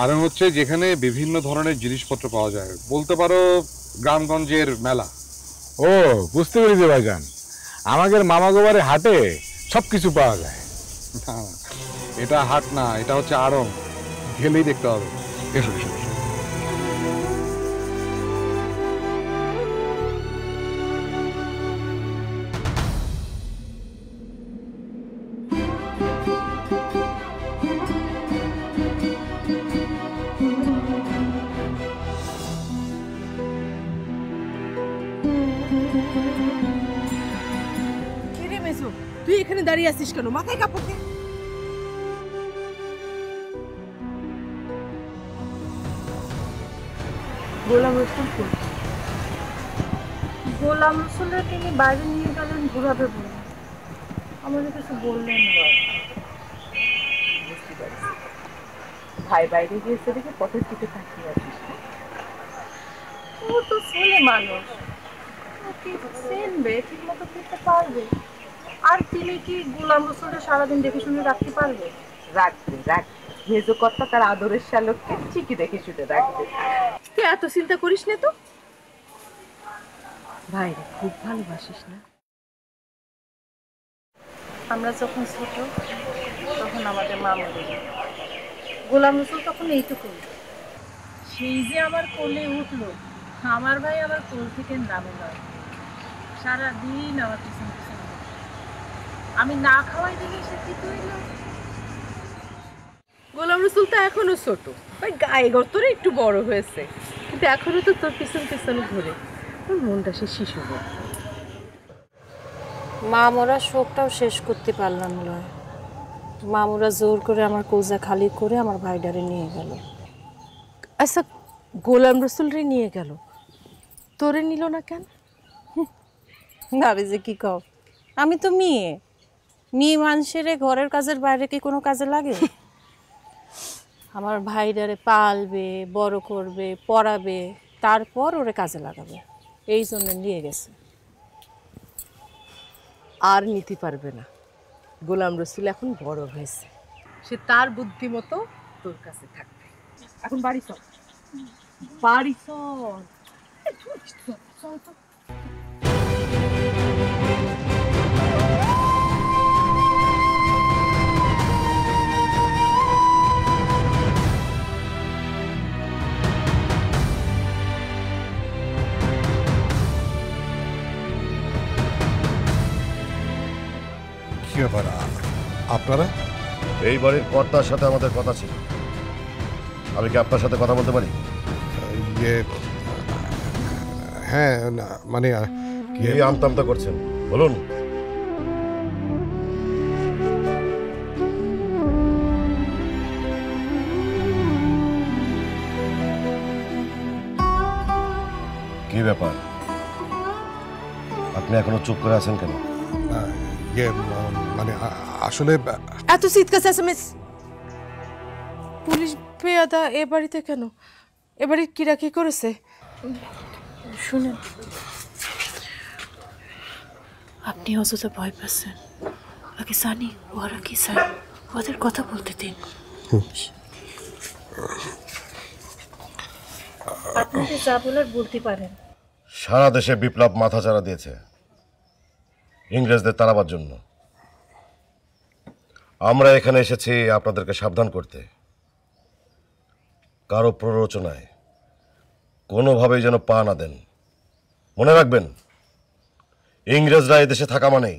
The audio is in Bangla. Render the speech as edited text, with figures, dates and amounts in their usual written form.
আড়ং হচ্ছে যেখানে বিভিন্ন ধরনের জিনিসপত্র পাওয়া যায়, বলতে পারো গ্রামগঞ্জের মেলা। ও বুঝতে পেরেছি ভাইজান, আমাদের মামাগোবারে হাটে সব কিছু পাওয়া যায়। না, এটা হাট না, এটা হচ্ছে আড়ং, গেলেই দেখতে হবে। এসো এসো এসো। তুই এখানে দাঁড়িয়ে আছিস কেন? মাথায় কাপড় দে। গোলাম রসুল গোলাম রসুলের তিনি বাইরে নিয়ে গেলেন ঘুরাবে বলে, আমাদের কিছু বললেন না। বুঝতে পারছি, ভাই বাইরে গিয়েছে দেখে পথের দিকে তাকিয়ে আছিস। ও তো ছেলে মানুষ, ও কি চিনবে, ঠিক মতো ফিরতে পারবে? আর তিনি কি গোলাম রসুলটা সারাদিন দেখে শুনে রাখতে পারবে? রাখবে রাখবে, মেজকর্তা তার আদরের শালককে ঠিকই দেখে শুনে রাখবে। তুই এত চিন্তা করিস না তো। ভাইরে খুব ভালোবাসিস না? আমরা যখন ছোট তখন আমাদের মা মরে গেল, গোলাম রসুল তখন এইটুকু। সেই যে আমার কোলে উঠলো, আমার ভাই আমার কোল থেকে নামে নয়, সারাদিন আমার পিছন পিছন আমি না খাওয়াই দিলে সে ঠিক হইল। গোলাম রসুল তো এখনো ছোট, ভাই গায়ে গতরে একটু বড় হয়েছে, কিন্তু এখনো তো তোর পিছন পিছন ঘুরে। তোর মনটা সে শিশু। মা মরা শোকটাও শেষ করতে পারলাম না। মামুরা জোর করে আমার কৌজা খালি করে আমার ভাইডারে নিয়ে গেল। আচ্ছা, গোলাম রসুল রে নিয়ে গেল, তোরে নিল না কেন? ভাবি যে কি কও, আমি তো মেয়ে, মেয়ে মানুষের ঘরের কাজের বাইরে কি কোনো কাজে লাগে? আমার ভাইডারে পালবে, বড় করবে, পড়াবে, তারপর ওরে কাজে লাগাবে, এই জন্য নিয়ে গেছে। আর নিতে পারবে না, গোলাম রসুল এখন বড় হয়েছে, সে তার বুদ্ধি মতো তোর কাছে থাকবে। এখন বাড়ি চল, বাড়ি চল। চল তো। কি ব্যাপার আপনারা? এই বাড়ির কর্তার সাথে আমাদের কথা ছিল, আমি কি আপনার সাথে কথা বলতে পারি? ইয়ে, হ্যাঁ, মানে কি আমতা আমতা করছেন বলুন। কি ব্যাপার, আপনি এখনো চুপ করে আছেন কেন? ইয়ে, মানে আসলে এত চিৎকার চেঁচামেচ, পুলিশ পেয়াদা এ বাড়িতে কেন? এ বাড়ির কিরা কি করেছে? শুনেন, আপনি অযথা ভয় পাচ্ছেন, আগে জানি ওরা কি চায়, ওদের কথা বলতে দিন। আপনি তো যা বলার বলতে পারেন। সারা দেশে বিপ্লব মাথাচাড়া দিয়েছে ইংরেজদের তাড়াবার জন্য। আমরা এখানে এসেছি আপনাদেরকে সাবধান করতে, কারো প্ররোচনায় কোনোভাবেই যেন পা না দেন। মনে রাখবেন, ইংরেজরা এদেশে থাকা মানেই